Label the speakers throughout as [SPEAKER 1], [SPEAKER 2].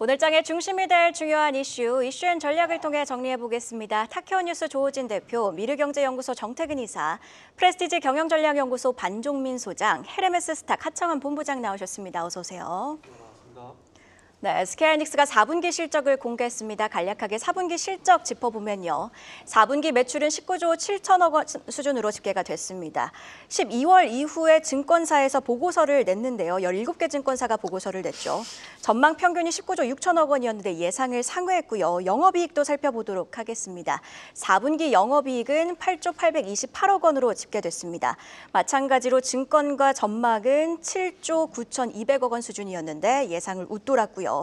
[SPEAKER 1] 오늘 장의 중심이 될 중요한 이슈앤 전략을 통해 정리해보겠습니다. 타케오 뉴스 조호진 대표, 미르경제연구소 정태근 이사, 프레스티지 경영전략연구소 반종민 소장, 헤르메스 스탁 하청원 본부장 나오셨습니다. 어서 오세요. 네, SK하이닉스가 4분기 실적을 공개했습니다. 간략하게 4분기 실적 짚어보면요. 4분기 매출은 19조 7천억 원 수준으로 집계가 됐습니다. 12월 이후에 증권사에서 보고서를 냈는데요. 17개 증권사가 보고서를 냈죠. 전망 평균이 19조 6천억 원이었는데 예상을 상회했고요. 영업이익도 살펴보도록 하겠습니다. 4분기 영업이익은 8조 828억 원으로 집계됐습니다. 마찬가지로 증권과 전망은 7조 9,200억 원 수준이었는데 예상을 웃돌았고요.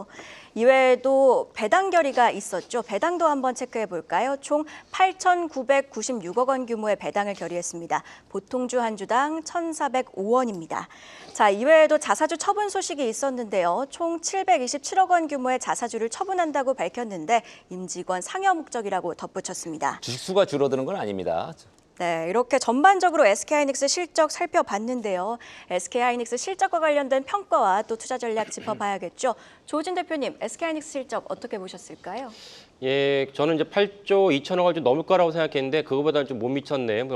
[SPEAKER 1] 이외에도 배당 결의가 있었죠. 배당도 한번 체크해 볼까요? 총 8,996억 원 규모의 배당을 결의했습니다. 보통주 한 주당 1,405원입니다. 자, 이외에도 자사주 처분 소식이 있었는데요. 총 727억 원 규모의 자사주를 처분한다고 밝혔는데 임직원 상여 목적이라고 덧붙였습니다.
[SPEAKER 2] 주식수가 줄어드는 건 아닙니다.
[SPEAKER 1] 네, 이렇게 전반적으로 SK하이닉스 실적 살펴봤는데요. SK하이닉스 실적과 관련된 평가와 또 투자 전략 짚어봐야겠죠. 조진 대표님, SK하이닉스 실적 어떻게 보셨을까요?
[SPEAKER 3] 예, 저는 이제 8조 2천억 원 좀 넘을 거라고 생각했는데 그거보다는 좀 못 미쳤네요.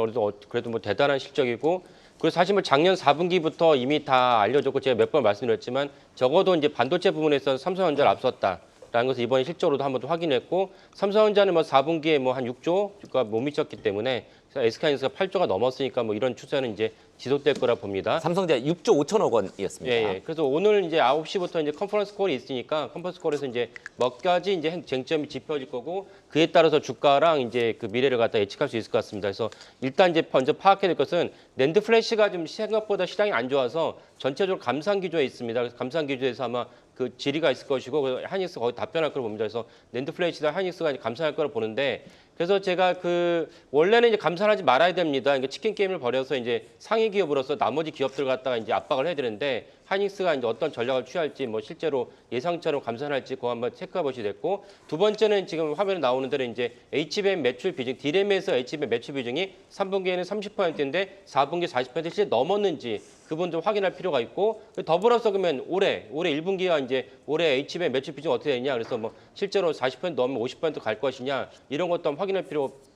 [SPEAKER 3] 그래도 뭐 대단한 실적이고. 그래서 사실 뭐 작년 4분기부터 이미 다 알려졌고 제가 몇 번 말씀드렸지만 적어도 이제 반도체 부분에서 삼성전자를 앞섰다. 라는 것을 이번에 실적으로도 한번 더 확인했고 삼성전자는 뭐 4분기에 뭐 한 6조가 못 미쳤기 때문에 SK하이닉스가 8조가 넘었으니까 뭐 이런 추세는 이제 지속될 거라 봅니다.
[SPEAKER 2] 삼성전자 6조 5천억 원이었습니다.
[SPEAKER 3] 예. 그래서 오늘 이제 9시부터 이제 컨퍼런스 콜이 있으니까 컨퍼런스 콜에서 이제 몇 가지 이제 쟁점이 짚어질 거고 그에 따라서 주가랑 이제 그 미래를 갖다 예측할 수 있을 것 같습니다. 그래서 일단 이제 먼저 파악해야 될 것은 낸드 플래시가 좀 생각보다 시장이 안 좋아서 전체적으로 감산 기조에 있습니다. 그래서 감산 기조에서 아마 그 질의가 있을 것이고 하이닉스 거의 답변할 거로 봅니다. 그래서 낸드 플래시다 하이닉스가 감산할 거로 보는데 그래서 제가 그 원래는 이제 감산하지 말아야 됩니다. 그러니까 치킨 게임을 벌여서 이제 상위 기업으로서 나머지 기업들 갖다가 이제 압박을 해야 되는데 하이닉스가 이제 어떤 전략을 취할지 뭐 실제로 예상처럼 감산할지 그거 한번 체크해 보시게 됐고 두 번째는 지금 화면에 나오는 대로 이제 HBM 매출 비중 D램에서 HBM 매출 비중이 3분기에는 30%인데 4분기 40% 실제 넘었는지 그분 좀 확인할 필요가 있고 더불어서 그러면 올해 1분기와 이제 올해 HBM 매출 비중 어떻게 되냐 그래서 뭐 실제로 40% 넘으면 50%갈 것이냐 이런 것도 한번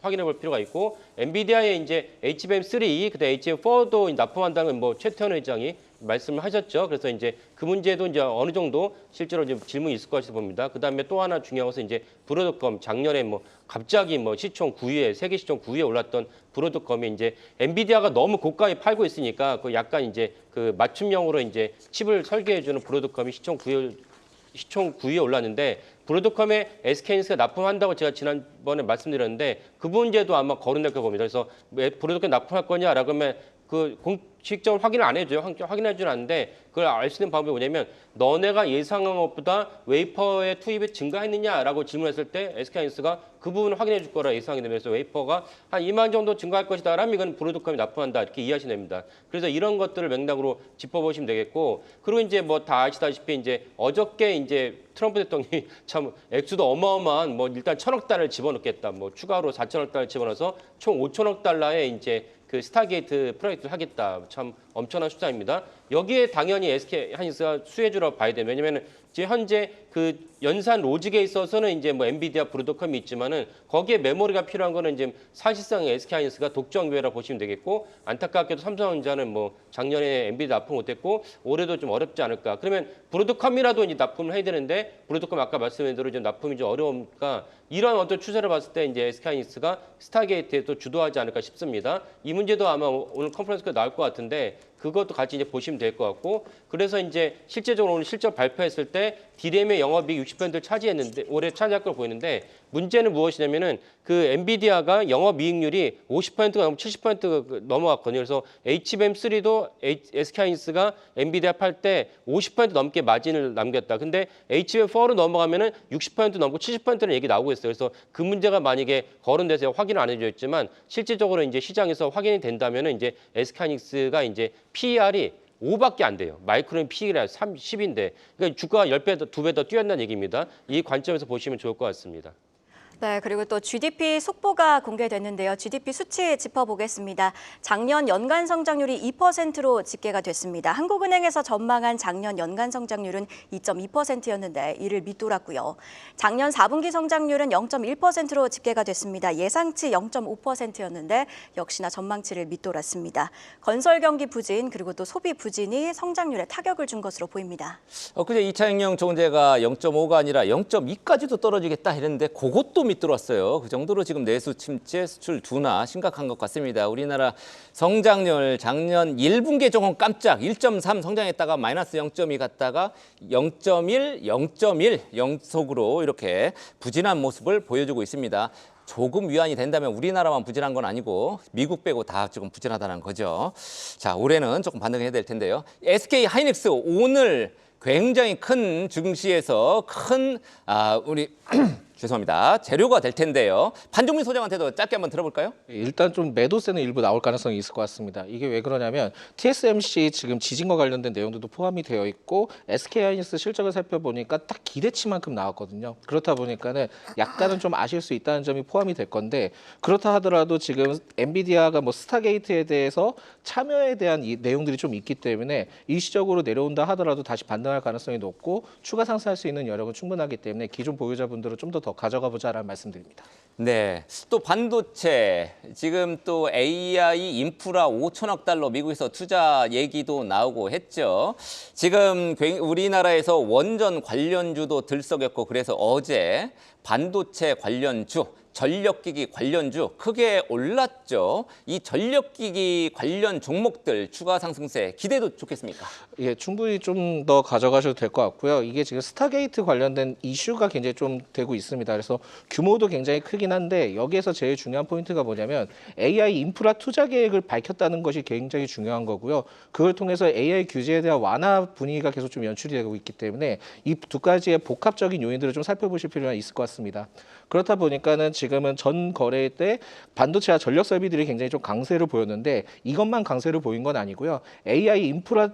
[SPEAKER 3] 확인해 볼 필요가 있고 엔비디아의 이제 HBM3 그다음 HBM4도 납품한다는 뭐 최태원 회장이 말씀을 하셨죠. 그래서 이제 그 문제도 이제 어느 정도 실제로 좀 질문이 있을 것이라 봅니다. 그다음에 또 하나 중요한 것은 이제 브로드컴 작년에 뭐 갑자기 뭐 시총 9위에 세계 시총 9위에 올랐던 브로드컴이 이제 엔비디아가 너무 고가에 팔고 있으니까 그 약간 이제 그 맞춤형으로 이제 칩을 설계해 주는 브로드컴이 시총 9위에 올랐는데 브로드컴에 SK하이닉스가 납품한다고 제가 지난번에 말씀드렸는데 그 문제도 아마 거론될 거 봅니다. 그래서 왜 브로드컴 납품할 거냐라고 하면 그 공식적으로 확인을 안 해줘요. 확인해 주는 않는데 그걸 알 수 있는 방법이 뭐냐면 너네가 예상한 것보다 웨이퍼의 투입이 증가했느냐라고 질문했을 때 SK하이닉스가 그 부분을 확인해 줄 거라 예상이 되면서 웨이퍼가 한 2만 정도 증가할 것이다 라면 이건 브로드컴이 납품한다 이렇게 이해하시면 됩니다. 그래서 이런 것들을 맥락으로 짚어보시면 되겠고 그리고 이제 뭐 다 아시다시피 이제 어저께 이제 트럼프 대통령이 참 액수도 어마어마한 뭐 일단 1,000억 달러를 집어넣겠다 뭐 추가로 4천억 달러 집어넣어서 총 5천억 달러의 이제 그 스타게이트 프로젝트를 하겠다. 참 엄청난 숫자입니다. 여기에 당연히 SK하이닉스가 수혜주라고 봐야 돼요. 왜냐면은 지금 현재 그 연산 로직에 있어서는 이제 뭐 엔비디아 브로드컴이 있지만은 거기에 메모리가 필요한 거는 이제 사실상 SK하이닉스가 독점 기회라 보시면 되겠고 안타깝게도 삼성전자는 뭐 작년에 엔비디아 납품 못했고 올해도 좀 어렵지 않을까. 그러면 브로드컴이라도 이제 납품을 해야 되는데 브로드컴 아까 말씀드린 대로 좀 납품이 좀 어려우니까 이런 어떤 추세를 봤을 때 이제 SK하이닉스가 스타게이트에 또 주도하지 않을까 싶습니다. 이 문제도 아마 오늘 컨퍼런스가 나올 것 같은데 그것도 같이 이제 보시면 될 것 같고 그래서 이제 실제적으로 오늘 실적 발표했을 때 D램의 영업이익 60%를 차지했는데 올해 차지할 걸 보이는데 문제는 무엇이냐면은 그 엔비디아가 영업이익률이 50%가 넘고 70%가 넘어갔거든요. 그래서 HBM3도 SK하이닉스가 엔비디아 팔 때 50% 넘게 마진을 남겼다. 근데 HBM4로 넘어가면은 60% 넘고 70%는 얘기 나오고 있어요. 그래서 그 문제가 만약에 거론돼서 확인을 안 해져 있지만 실질적으로 이제 시장에서 확인이 된다면은 이제 SK하이닉스가 이제 PER이 5밖에 안 돼요. 마이크론 PE가 10인데 그러니까 주가가 10배 더, 2배 더 뛰었다는 얘기입니다. 이 관점에서 보시면 좋을 것 같습니다.
[SPEAKER 1] 네, 그리고 또 GDP 속보가 공개됐는데요. GDP 수치 짚어보겠습니다. 작년 연간 성장률이 2%로 집계가 됐습니다. 한국은행에서 전망한 작년 연간 성장률은 2.2%였는데 이를 밑돌았고요. 작년 4분기 성장률은 0.1%로 집계가 됐습니다. 예상치 0.5%였는데 역시나 전망치를 밑돌았습니다. 건설 경기 부진 그리고 또 소비 부진이 성장률에 타격을 준 것으로 보입니다.
[SPEAKER 2] 엊그제 2차 행령 총재가 0.5가 아니라 0.2까지도 떨어지겠다 이랬는데 그것도 밑들었어요. 그 정도로 지금 내수 침체, 수출 둔화 심각한 것 같습니다. 우리나라 성장률 작년 1분기에 조금 깜짝 1.3 성장했다가 마이너스 0.2 갔다가 0.1, 0.1 연속으로 이렇게 부진한 모습을 보여주고 있습니다. 조금 위안이 된다면 우리나라만 부진한 건 아니고 미국 빼고 다 조금 부진하다는 거죠. 자, 올해는 조금 반등해야 될 텐데요. SK 하이닉스 오늘 굉장히 큰 증시에서 큰 우리 죄송합니다. 재료가 될 텐데요. 판종민 소장한테도 짧게 한번 들어볼까요?
[SPEAKER 4] 일단 좀 매도세는 일부 나올 가능성이 있을 것 같습니다. 이게 왜 그러냐면 TSMC 지금 지진과 관련된 내용들도 포함이 되어 있고 SK하이닉스 실적을 살펴보니까 딱 기대치만큼 나왔거든요. 그렇다 보니까는 약간은 좀 아실 수 있다는 점이 포함이 될 건데 그렇다 하더라도 지금 엔비디아가 뭐 스타게이트에 대해서 참여에 대한 이 내용들이 좀 있기 때문에 일시적으로 내려온다 하더라도 다시 반등할 가능성이 높고 추가 상승할 수 있는 여력은 충분하기 때문에 기존 보유자분들은 좀 더 가져가 보자라는 말씀드립니다.
[SPEAKER 2] 네, 또 반도체 지금 또 AI 인프라 5천억 달러 미국에서 투자 얘기도 나오고 했죠. 지금 우리나라에서 원전 관련주도 들썩였고 그래서 어제 반도체 관련주 전력기기 관련주 크게 올랐죠. 이 전력기기 관련 종목들 추가 상승세 기대도 좋겠습니까?
[SPEAKER 4] 예, 충분히 좀 더 가져가셔도 될 것 같고요. 이게 지금 스타게이트 관련된 이슈가 굉장히 좀 되고 있습니다. 그래서 규모도 굉장히 크긴 한데 여기에서 제일 중요한 포인트가 뭐냐면 AI 인프라 투자 계획을 밝혔다는 것이 굉장히 중요한 거고요. 그걸 통해서 AI 규제에 대한 완화 분위기가 계속 좀 연출이 되고 있기 때문에 이 두 가지의 복합적인 요인들을 좀 살펴보실 필요가 있을 것 같습니다. 그렇다 보니까는 지금은 전 거래 때 반도체와 전력 설비들이 굉장히 좀 강세를 보였는데 이것만 강세를 보인 건 아니고요. AI 인프라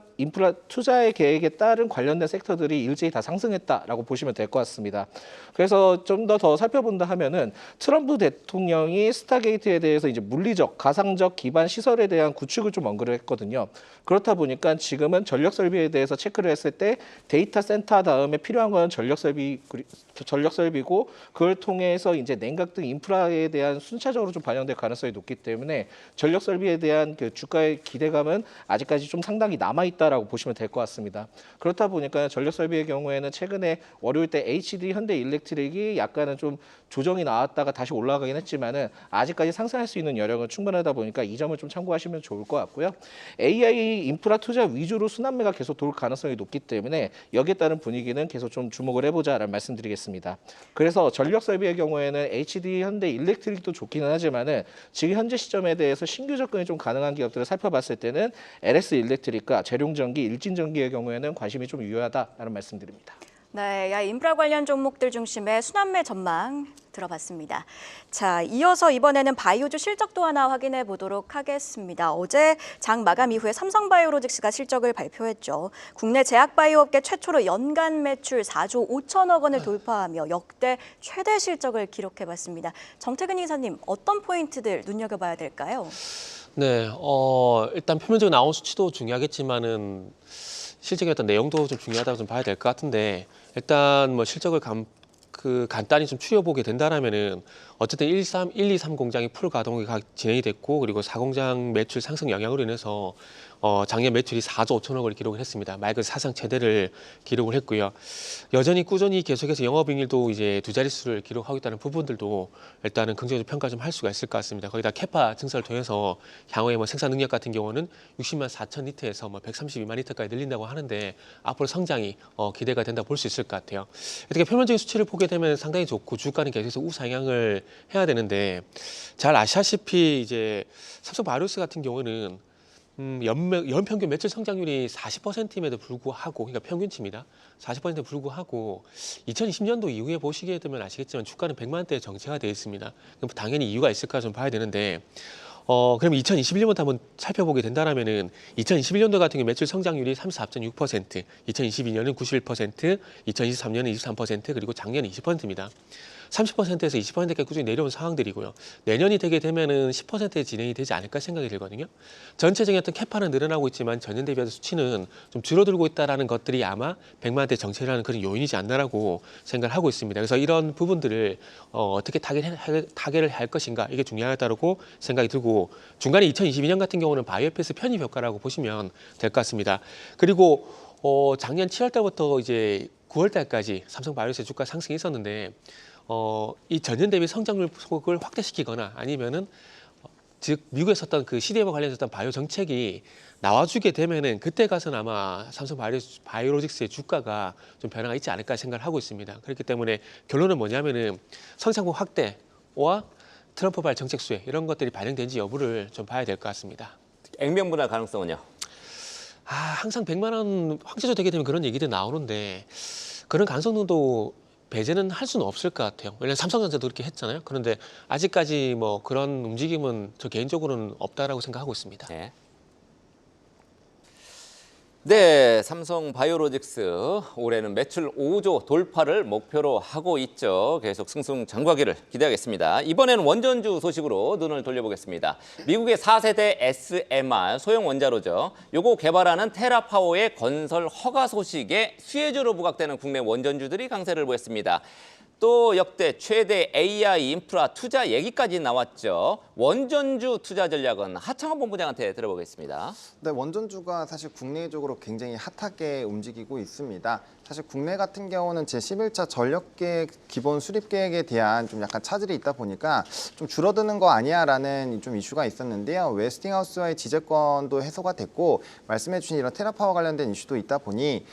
[SPEAKER 4] 투자의 계획에 따른 관련된 섹터들이 일제히 다 상승했다라고 보시면 될 것 같습니다. 그래서 좀 더 살펴본다 하면은 트럼프 대통령이 스타게이트에 대해서 이제 물리적, 가상적 기반 시설에 대한 구축을 좀 언급을 했거든요. 그렇다 보니까 지금은 전력 설비에 대해서 체크를 했을 때 데이터 센터 다음에 필요한 건 전력 설비고 그걸 통해서 이제 냉각 등 인프라에 대한 순차적으로 좀 반영될 가능성이 높기 때문에 전력 설비에 대한 그 주가의 기대감은 아직까지 좀 상당히 남아 있다라고 보시면 될 것 같습니다. 그렇다 보니까 전력 설비의 경우에는 최근에 월요일 때 HD 현대일렉트릭이 약간은 좀 조정이 나왔다가 다시 올라가긴 했지만은 아직까지 상승할 수 있는 여력은 충분하다 보니까 이 점을 좀 참고하시면 좋을 것 같고요. AI 인프라 투자 위주로 순환매가 계속 돌 가능성이 높기 때문에 여기에 따른 분위기는 계속 좀 주목을 해보자라는 말씀드리겠습니다. 그래서 전력 설비의 경우에는 HD 현대일렉트릭도 좋기는 하지만은 지금 현재 시점에 대해서 신규 접근이 좀 가능한 기업들을 살펴봤을 때는 LS 일렉트릭과 재룡전기, 일진전기의 경우에는 관심이 좀 유효하다라는 말씀드립니다.
[SPEAKER 1] 네, 인프라 관련 종목들 중심의 순환매 전망 들어봤습니다. 자, 이어서 이번에는 바이오주 실적도 하나 확인해 보도록 하겠습니다. 어제 장 마감 이후에 삼성바이오로직스가 실적을 발표했죠. 국내 제약바이오 업계 최초로 연간 매출 4조 5천억 원을 돌파하며 역대 최대 실적을 기록해봤습니다. 정태근 이사님, 어떤 포인트들 눈여겨봐야 될까요?
[SPEAKER 5] 네, 일단 표면적으로 나온 수치도 중요하겠지만은 실적의 어떤 내용도 좀 중요하다고 좀 봐야 될 것 같은데 일단 뭐 실적을 간단히 좀 추려보게 된다라면은 어쨌든 1, 2, 3 공장이 풀 가동이 진행이 됐고 그리고 4공장 매출 상승 영향으로 인해서 작년 매출이 4조 5천억을 기록을 했습니다. 말 그대로 사상 최대를 기록을 했고요. 여전히 꾸준히 계속해서 영업이익률도 이제 두 자릿수를 기록하고 있다는 부분들도 일단은 긍정적 평가 좀 할 수가 있을 것 같습니다. 거기다 캐파 증설을 통해서 향후에 뭐 생산 능력 같은 경우는 60만 4천 리터에서 뭐 132만 리터까지 늘린다고 하는데 앞으로 성장이 기대가 된다 볼 수 있을 것 같아요. 이렇게 표면적인 수치를 보게 되면 상당히 좋고 주가는 계속해서 우상향을 해야 되는데 잘 아시다시피 이제 삼성바이오로직스 같은 경우는 연평균 매출 성장률이 40%임에도 불구하고, 그러니까 평균치입니다. 40%에 불구하고 2020년도 이후에 보시게 되면 아시겠지만 주가는 100만 원대에 정체가 되어 있습니다. 그럼 당연히 이유가 있을까 좀 봐야 되는데 그럼 2021년부터 한번 살펴보게 된다면은 2021년도 같은 경우 매출 성장률이 34.6%, 2022년은 91%, 2023년은 23%, 그리고 작년은 20%입니다. 30%에서 20%까지 꾸준히 내려온 상황들이고요. 내년이 되게 되면은 10%에 진행이 되지 않을까 생각이 들거든요. 전체적인 어떤 캐파는 늘어나고 있지만 전년 대비해서 수치는 좀 줄어들고 있다라는 것들이 아마 100만 대 정체라는 그런 요인이지 않나라고 생각을 하고 있습니다. 그래서 이런 부분들을 어떻게 타개를 할 것인가 이게 중요하다고 생각이 들고 중간에 2022년 같은 경우는 바이오패스 편입 효과라고 보시면 될 것 같습니다. 그리고 작년 7월 달부터 이제 9월 달까지 삼성바이오로스의 주가 상승이 있었는데 이 전년 대비 성장률 폭을 확대시키거나 아니면은 즉 미국에 썼던 그 CDMO 관련했던 바이오 정책이 나와주게 되면은 그때 가서는 아마 삼성 바이오로직스의 주가가 좀 변화가 있지 않을까 생각을 하고 있습니다. 그렇기 때문에 결론은 뭐냐면은 성장폭 확대와 트럼프발 정책 수혜 이런 것들이 반영된지 여부를 좀 봐야 될 것 같습니다.
[SPEAKER 2] 액면 분할 가능성은요?
[SPEAKER 5] 항상 100만 원 황제조 되게 되면 그런 얘기들이 나오는데 그런 가능성도 배제는 할 수는 없을 것 같아요. 왜냐하면 삼성전자도 그렇게 했잖아요. 그런데 아직까지 뭐 그런 움직임은 저 개인적으로는 없다라고 생각하고 있습니다.
[SPEAKER 2] 네. 네, 삼성 바이오로직스 올해는 매출 5조 돌파를 목표로 하고 있죠. 계속 승승장구하기를 기대하겠습니다. 이번에는 원전주 소식으로 눈을 돌려보겠습니다. 미국의 4세대 SMR 소형 원자로죠. 요거 개발하는 테라파워의 건설 허가 소식에 수혜주로 부각되는 국내 원전주들이 강세를 보였습니다. 또 역대 최대 AI 인프라 투자 얘기까지 나왔죠. 원전주 투자 전략은 하창원 본부장한테 들어보겠습니다.
[SPEAKER 6] 네, 원전주가 사실 국내적으로 굉장히 핫하게 움직이고 있습니다. 사실 국내 같은 경우는 제11차 전력계획 기본 수립 계획에 대한 좀 약간 차질이 있다 보니까 좀 줄어드는 거 아니야라는 좀 이슈가 있었는데요. 웨스팅하우스와의 지재권도 해소가 됐고 말씀해 주신 이런 테라파워 관련된 이슈도 있다 보니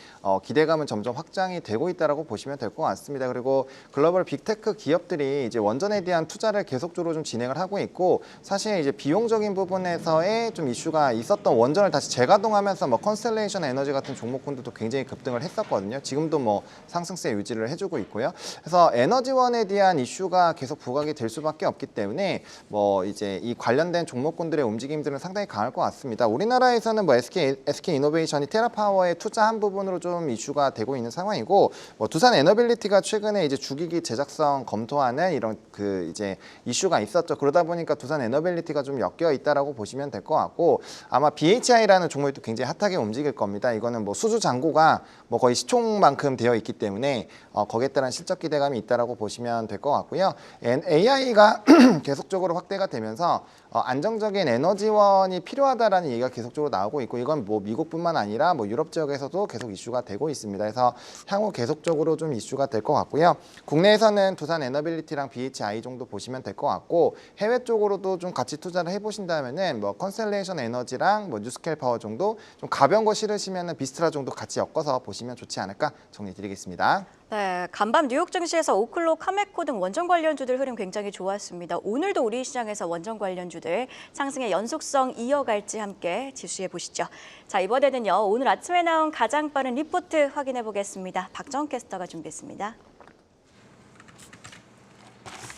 [SPEAKER 6] 기대감은 점점 확장이 되고 있다라고 보시면 될 것 같습니다. 그리고 글로벌 빅테크 기업들이 이제 원전에 대한 투자를 계속적으로 좀 진행을 하고 있고 사실 이제 비용적인 부분에서의 좀 이슈가 있었던 원전을 다시 재가동하면서 뭐 컨스텔레이션 에너지 같은 종목군들도 굉장히 급등을 했었거든요. 지금도 뭐 상승세 유지를 해주고 있고요. 그래서 에너지원에 대한 이슈가 계속 부각이 될 수밖에 없기 때문에 뭐 이제 이 관련된 종목군들의 움직임들은 상당히 강할 것 같습니다. 우리나라에서는 뭐 SK이노베이션이 테라파워에 투자한 부분으로 좀 이슈가 되고 있는 상황이고 뭐 두산 에너빌리티가 최근에 이제 주기기 제작성 검토하는 이런 그 이제 이슈가 있었죠. 그러다 보니까 두산 에너빌리티가 좀 엮여 있다라고 보시면 될 것 같고 아마 BHI라는 종목이 또 굉장히 핫하게 움직일 겁니다. 이거는 뭐 수주 잔고가 뭐 거의 시총만큼 되어 있기 때문에 거기에 따른 실적 기대감이 있다라고 보시면 될 것 같고요. AI가 계속적으로 확대가 되면서 안정적인 에너지원이 필요하다라는 얘기가 계속적으로 나오고 있고 이건 뭐 미국뿐만 아니라 뭐 유럽 지역에서도 계속 이슈가 되고 있습니다. 그래서 향후 계속적으로 좀 이슈가 될 것 같고요. 국내에서는 두산 에너빌리티랑 BHI 정도 보시면 될 것 같고 해외 쪽으로도 좀 같이 투자를 해보신다면은 뭐 컨셀레이션 에너지랑 뭐 뉴스케일 파워 정도 좀 가벼운 거 실으시면은 비스트라 정도 같이 엮어서 보시면 좋지 않을까 정리드리겠습니다.
[SPEAKER 1] 네, 간밤 뉴욕 증시에서 오클로, 카메코 등 원전 관련주들 흐름 굉장히 좋았습니다. 오늘도 우리 시장에서 원전 관련주들 상승의 연속성 이어갈지 함께 지수해 보시죠. 자, 이번에는요. 오늘 아침에 나온 가장 빠른 리포트 확인해 보겠습니다. 박정은 캐스터가 준비했습니다.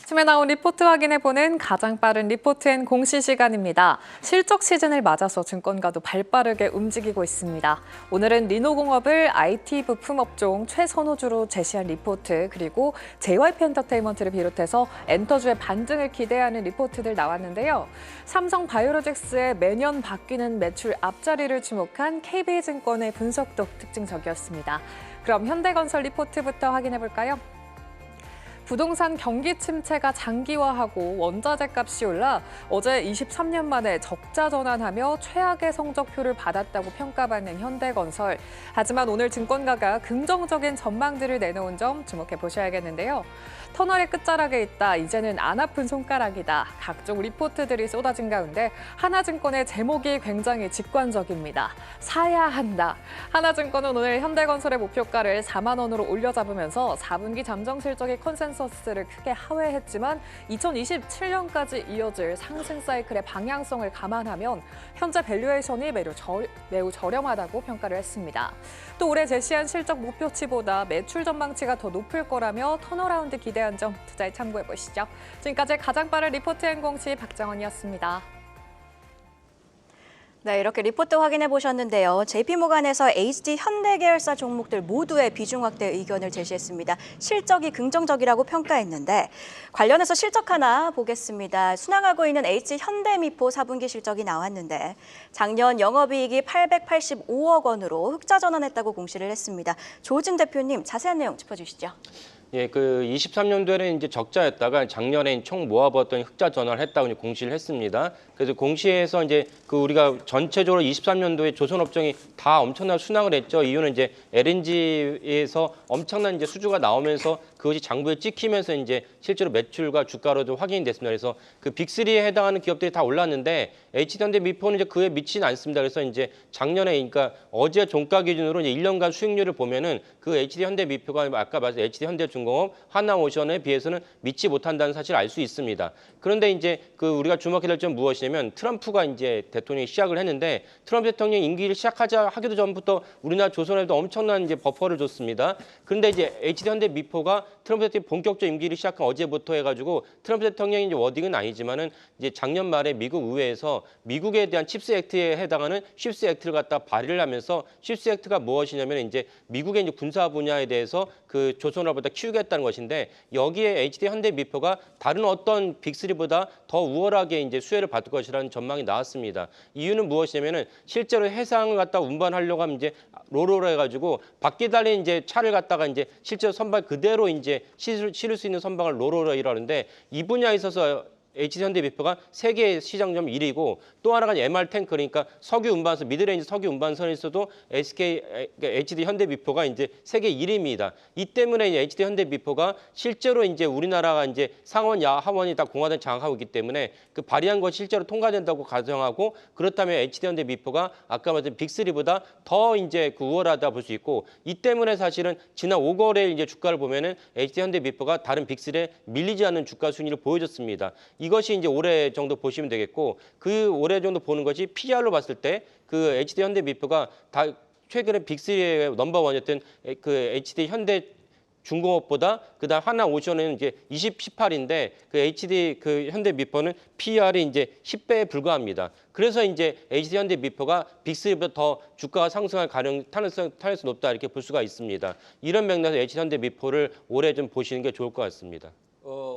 [SPEAKER 7] 아침에 나온 리포트 확인해보는 가장 빠른 리포트앤 공시 시간입니다. 실적 시즌을 맞아서 증권가도 발빠르게 움직이고 있습니다. 오늘은 리노공업을 IT 부품 업종 최선호주로 제시한 리포트 그리고 JYP 엔터테인먼트를 비롯해서 엔터주의 반등을 기대하는 리포트들 나왔는데요. 삼성 바이오로직스의 매년 바뀌는 매출 앞자리를 주목한 KB증권의 분석도 특징적이었습니다. 그럼 현대건설 리포트부터 확인해볼까요? 부동산 경기 침체가 장기화하고 원자재 값이 올라 어제 23년 만에 적자 전환하며 최악의 성적표를 받았다고 평가받는 현대건설. 하지만 오늘 증권가가 긍정적인 전망들을 내놓은 점 주목해 보셔야겠는데요. 터널의 끝자락에 있다. 이제는 안 아픈 손가락이다. 각종 리포트들이 쏟아진 가운데 하나증권의 제목이 굉장히 직관적입니다. 사야 한다. 하나증권은 오늘 현대건설의 목표가를 4만 원으로 올려잡으면서 4분기 잠정 실적의 컨센서스를 크게 하회했지만 2027년까지 이어질 상승 사이클의 방향성을 감안하면 현재 밸류에이션이 매우 저렴하다고 평가를 했습니다. 또 올해 제시한 실적 목표치보다 매출 전망치가 더 높을 거라며 턴어라운드 기대한 점 투자에 참고해 보시죠. 지금까지 가장 빠른 리포트 앤공시 박정원이었습니다.
[SPEAKER 1] 네, 이렇게 리포트 확인해 보셨는데요. JP모간에서 HD 현대 계열사 종목들 모두의 비중 확대 의견을 제시했습니다. 실적이 긍정적이라고 평가했는데 관련해서 실적 하나 보겠습니다. 순항하고 있는 HD 현대미포 4분기 실적이 나왔는데 작년 영업이익이 885억 원으로 흑자 전환했다고 공시를 했습니다. 조진 대표님 자세한 내용 짚어주시죠.
[SPEAKER 3] 예, 그 23년도에는 이제 적자였다가 작년에 총 모아봤더니 흑자 전환을 했다고 이제 공시를 했습니다. 그래서 공시에서 이제 그 우리가 전체적으로 23년도에 조선업종이 다 엄청난 순항을 했죠. 이유는 이제 LNG에서 엄청난 이제 수주가 나오면서 그것이 장부에 찍히면서 이제 실제로 매출과 주가로도 확인이 됐습니다. 그래서 그 빅3에 해당하는 기업들이 다 올랐는데 HD현대미포는 이제 그에 미치진 않습니다. 그래서 이제 작년에 그러니까 어제 종가 기준으로 이제 1년간 수익률을 보면은 그 HD현대미포가 아까 말씀 HD현대중공업, 하나오션에 비해서는 미치 못한다는 사실을 알 수 있습니다. 그런데 이제 그 우리가 주목해야 될 점 무엇이냐면 트럼프가 이제 대통령이 시작을 했는데 트럼프 대통령이 임기를 하기도 전부터 우리나라 조선에도 엄청난 이제 버퍼를 줬습니다. 그런데 이제 HD현대미포가 트럼프 대통령이 본격적 임기를 시작한 어제부터 해가지고 트럼프 대통령이 이제 워딩은 아니지만은 이제 작년 말에 미국 의회에서 미국에 대한 칩스 액트에 해당하는 칩스 액트를 갖다 발의를 하면서 칩스 액트가 무엇이냐면 이제 미국의 이제 군사 분야에 대해서 그 조선업보다 키우겠다는 것인데 여기에 HD 현대미포가 다른 어떤 빅3보다 더 우월하게 이제 수혜를 받을 것이라는 전망이 나왔습니다. 이유는 무엇이냐면은 실제로 해상을 갖다 운반하려고 하면 이제 롤러로 해가지고 바퀴 달린 이제 차를 갖다가 이제 실제로 선박 그대로 이제 실을 수 있는 선박을 롤러로 이러는데 이 분야에 있어서 HD현대미포가 세계 시장점 1위고 또 하나가 MR 탱크 그러니까 석유 운반선 미드레인지 석유 운반선에서도 HD현대미포가 이제 세계 1위입니다. 이 때문에 HD현대미포가 실제로 이제 우리나라가 이제 상원 하원이 다 공화당 장악하고 있기 때문에 그 발의한 것이 실제로 통과된다고 가정하고 그렇다면 HD현대미포가 아까 말씀 빅3보다 더 이제 그 우월하다 볼 수 있고 이 때문에 사실은 지난 5거래 이제 주가를 보면은 HD현대미포가 다른 빅3에 밀리지 않는 주가 순위를 보여줬습니다. 이것이 이제 올해 정도 보시면 되겠고 그 올해 정도 보는 것이 PR로 봤을 때 그 HD현대미포가 다 최근에 빅3의 넘버원이었던 그 HD현대 중공업보다 그다음 하나오션은 이제 18인데 그 HD 그 현대미포는 PR이 이제 10배에 불과합니다. 그래서 이제 HD현대미포가 빅3보다 더 주가가 상승할 타능성이 높다 이렇게 볼 수가 있습니다. 이런 맥락에서 HD현대미포를 올해 좀 보시는 게 좋을 것 같습니다.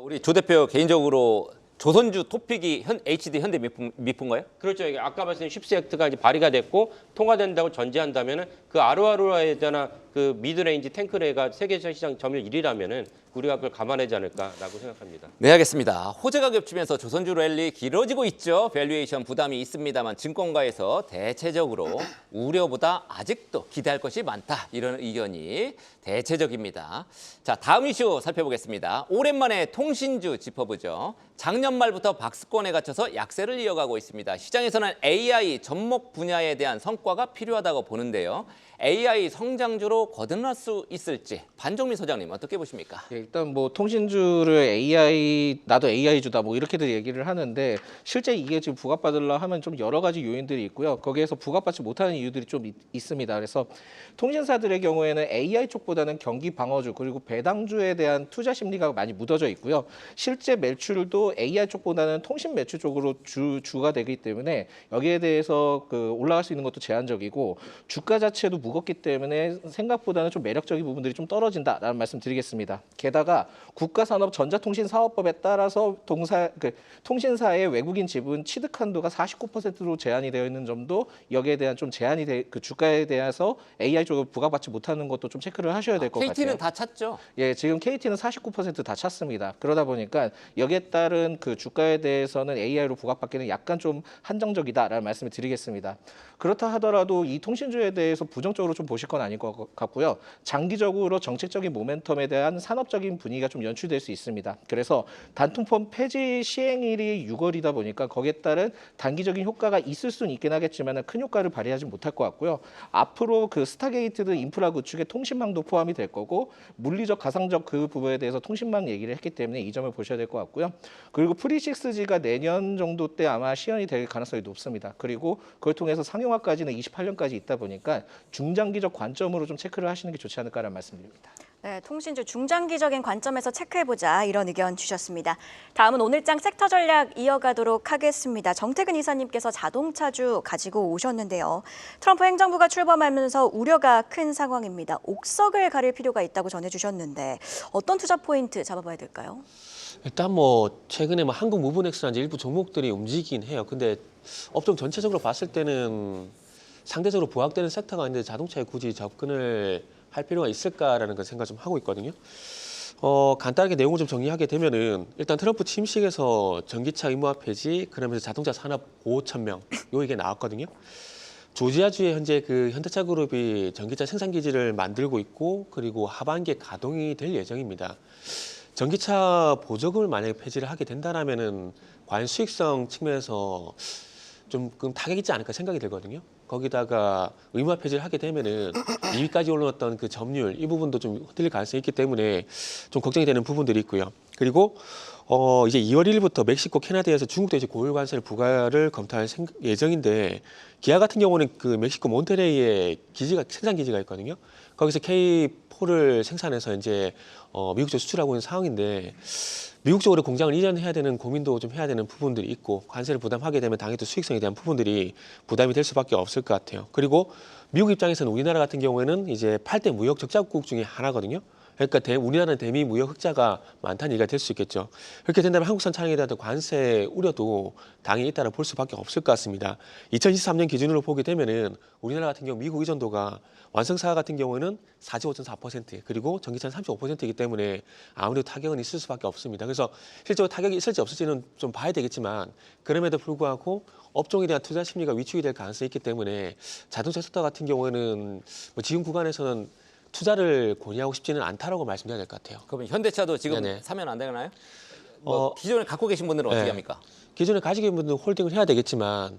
[SPEAKER 2] 우리 조 대표 개인적으로 조선주 토픽이 HD 현대미포인가요?
[SPEAKER 3] 그렇죠. 이게 아까 말씀드린 칩스 액트가 이제 발의가 됐고 통과된다고 전제한다면은 그 아루아루에 대한 그 미드레인지 탱크레가 세계 시장 점유율 1위라면은 우리가 그걸 감안하지 않을까라고 생각합니다.
[SPEAKER 2] 네, 알겠습니다. 호재가 겹치면서 조선주 랠리 길어지고 있죠. 밸류에이션 부담이 있습니다만 증권가에서 대체적으로 우려보다 아직도 기대할 것이 많다. 이런 의견이 대체적입니다. 자, 다음 이슈 살펴보겠습니다. 오랜만에 통신주 짚어보죠. 작년 말부터 박스권에 갇혀서 약세를 이어가고 있습니다. 시장에서는 AI 접목 분야에 대한 성과가 필요하다고 보는데요. AI 성장주로 거듭날 수 있을지 반종민 소장님 어떻게 보십니까?
[SPEAKER 4] 예, 일단 뭐 통신주를 AI 나도 AI주다 뭐 이렇게들 얘기를 하는데 실제 이게 지금 부각받으려 하면 좀 여러 가지 요인들이 있고요. 거기에서 부각받지 못하는 이유들이 좀 있습니다. 그래서 통신사들의 경우에는 AI 쪽보다는 경기 방어주 그리고 배당주에 대한 투자 심리가 많이 묻어져 있고요. 실제 매출도 AI 쪽보다는 통신 매출 쪽으로 주가 되기 때문에 여기에 대해서 그 올라갈 수 있는 것도 제한적이고 주가 자체도 무겁기 때문에 생각보다는 좀 매력적인 부분들이 좀 떨어진다라는 말씀 드리겠습니다. 게다가 국가산업전자통신사업법에 따라서 통신사의 외국인 지분 취득 한도가 49%로 제한이 되어 있는 점도 여기에 대한 좀 제한이 그 주가에 대해서 AI 쪽으로 부각받지 못하는 것도 좀 체크를 하셔야 될 것 같아요.
[SPEAKER 2] KT는 다 찼죠?
[SPEAKER 4] 예, 지금 KT는 49% 다 찼습니다. 그러다 보니까 여기에 따른 그 주가에 대해서는 AI로 부각받기는 약간 좀 한정적이다라는 말씀을 드리겠습니다. 그렇다 하더라도 이 통신주에 대해서 부정적으로 좀 보실 건 아닐 것 같고요. 장기적으로 정책적인 모멘텀에 대한 산업적인 분위기가 좀 연출될 수 있습니다. 그래서 단통법 폐지 시행일이 6월이다 보니까 거기에 따른 단기적인 효과가 있을 수는 있긴 하겠지만 큰 효과를 발휘하지 못할 것 같고요. 앞으로 그 스타게이트 등 인프라 구축에 통신망도 포함이 될 거고 물리적 가상적 그 부분에 대해서 통신망 얘기를 했기 때문에 이 점을 보셔야 될 것 같고요. 그리고 프리6G가 내년 정도 때 아마 시연이 될 가능성이 높습니다. 그리고 그걸 통해서 상용화까지는 28년까지 있다 보니까 중장기적 관점으로 좀 체크를 하시는 게 좋지 않을까라는 말씀드립니다.
[SPEAKER 1] 네, 통신주 중장기적인 관점에서 체크해보자 이런 의견 주셨습니다. 다음은 오늘장 섹터 전략 이어가도록 하겠습니다. 정태근 이사님께서 자동차주 가지고 오셨는데요. 트럼프 행정부가 출범하면서 우려가 큰 상황입니다. 옥석을 가릴 필요가 있다고 전해주셨는데 어떤 투자 포인트 잡아봐야 될까요?
[SPEAKER 5] 일단 뭐 최근에 뭐 한국 무브넥스나 이제 일부 종목들이 움직이긴 해요. 근데 업종 전체적으로 봤을 때는 상대적으로 부각되는 섹터가 있는데 자동차에 굳이 접근을 할 필요가 있을까라는 그 생각 좀 하고 있거든요. 간단하게 내용을 좀 정리하게 되면은 일단 트럼프 침식에서 전기차 의무화 폐지, 그러면서 자동차 산업 5,000명 요 얘기 나왔거든요. 조지아주에 현재 그 현대차 그룹이 전기차 생산 기지를 만들고 있고 그리고 하반기에 가동이 될 예정입니다. 전기차 보조금을 만약에 폐지를 하게 된다라면은 과연 수익성 측면에서 좀 타격이 있지 않을까 생각이 들거든요. 거기다가 의무화 폐지를 하게 되면은 2위까지 올라왔던 그 점유율 이 부분도 좀 흔들릴 가능성이 있기 때문에 좀 걱정이 되는 부분들이 있고요. 그리고 이제 2월 1일부터 멕시코, 캐나다에서 중국도 이제 고율 관세를 부과를 검토할 예정인데 기아 같은 경우는 그 멕시코 몬테레이에 생산 기지가 있거든요. 거기서 K4를 생산해서 이제 미국 쪽 수출하고 있는 상황인데 미국 쪽으로 공장을 이전해야 되는 고민도 좀 해야 되는 부분들이 있고 관세를 부담하게 되면 당연히 또 수익성에 대한 부분들이 부담이 될 수밖에 없을 것 같아요. 그리고 미국 입장에서는 우리나라 같은 경우에는 이제 8대 무역 적자국 중에 하나거든요. 그러니까 우리나라는 대미 무역 흑자가 많다는 얘기가 될 수 있겠죠. 그렇게 된다면 한국산 차량에 대한 관세 우려도 당연히 있다고 볼 수밖에 없을 것 같습니다. 2023년 기준으로 보게 되면은 우리나라 같은 경우 미국 의존도가 완성차 같은 경우는 45.4% 그리고 전기차는 35%이기 때문에 아무래도 타격은 있을 수밖에 없습니다. 그래서 실제로 타격이 있을지 없을지는 좀 봐야 되겠지만 그럼에도 불구하고 업종에 대한 투자 심리가 위축이 될 가능성이 있기 때문에 자동차 섹터 같은 경우에는 뭐 지금 구간에서는 투자를 권유하고 싶지는 않다라고 말씀드려야 될 것 같아요.
[SPEAKER 2] 그러면 현대차도 지금
[SPEAKER 5] 네네.
[SPEAKER 2] 사면 안 되나요? 뭐 기존에 갖고 계신 분들은 어떻게
[SPEAKER 5] 네.
[SPEAKER 2] 합니까?
[SPEAKER 5] 기존에 가지고 있는 분들은 홀딩을 해야 되겠지만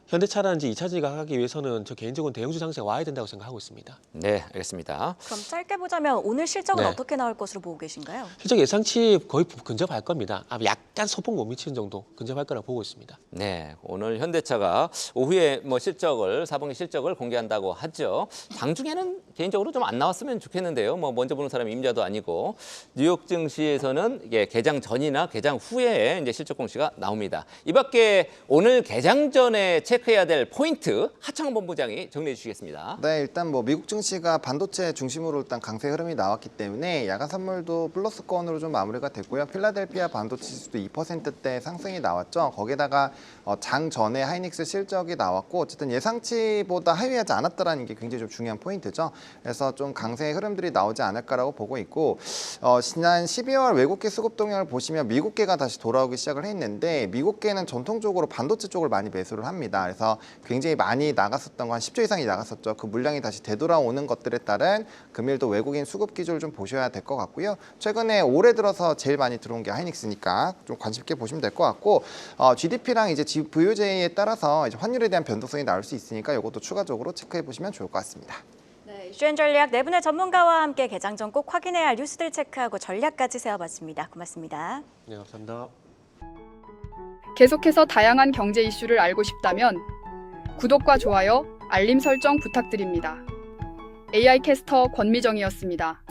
[SPEAKER 5] 현대차라든지 2차전지가 하기 위해서는 저 개인적으로 대형주 상승가 와야 된다고 생각하고 있습니다.
[SPEAKER 2] 네, 알겠습니다.
[SPEAKER 1] 그럼 짧게 보자면 오늘 실적은
[SPEAKER 5] 네.
[SPEAKER 1] 어떻게 나올 것으로 보고 계신가요?
[SPEAKER 5] 실적 예상치 거의 근접할 겁니다. 아마 약간 소폭 못 미치는 정도 근접할 거라 보고 있습니다.
[SPEAKER 2] 네, 오늘 현대차가 오후에 뭐 실적을 4분기 실적을 공개한다고 하죠. 장중에는 개인적으로 좀 안 나왔으면 좋겠는데요. 뭐 먼저 보는 사람이 임자도 아니고 뉴욕 증시에서는 개장 전이나 개장 후에 이제 실적 공시가 나옵니다. 이밖에 오늘 개장 전에 체크해야 될 포인트 하창원 본부장이 정리해 주시겠습니다.
[SPEAKER 6] 네, 일단 뭐 미국 증시가 반도체 중심으로 일단 강세 흐름이 나왔기 때문에 야간 선물도 플러스권으로 좀 마무리가 됐고요. 필라델피아 반도체 지수도 2%대 상승이 나왔죠. 거기다가 장 전에 하이닉스 실적이 나왔고 어쨌든 예상치보다 하위하지 않았다라는 게 굉장히 좀 중요한 포인트죠. 그래서 좀 강세의 흐름들이 나오지 않을까라고 보고 있고 지난 12월 외국계 수급 동향을 보시면 미국계가 다시 돌아오기 시작을 했는데 미국계는 전통적으로 반도체 쪽을 많이 매수를 합니다. 그래서 굉장히 많이 나갔었던 거 한 10조 이상이 나갔었죠. 그 물량이 다시 되돌아오는 것들에 따른 금일도 외국인 수급 기조를 좀 보셔야 될 것 같고요. 최근에 올해 들어서 제일 많이 들어온 게 하이닉스니까 좀 관심 있게 보시면 될 것 같고 GDP랑 이제 VOJ에 따라서 이제 환율에 대한 변동성이 나올 수 있으니까 이것도 추가적으로 체크해 보시면 좋을 것 같습니다.
[SPEAKER 1] 네, 이슈앤 전략 네 분의 전문가와 함께 개장 전 꼭 확인해야 할 뉴스들 체크하고 전략까지 세워봤습니다. 고맙습니다.
[SPEAKER 5] 네, 감사합니다.
[SPEAKER 8] 계속해서 다양한 경제 이슈를 알고 싶다면 구독과 좋아요, 알림 설정 부탁드립니다. AI 캐스터 권미정이었습니다.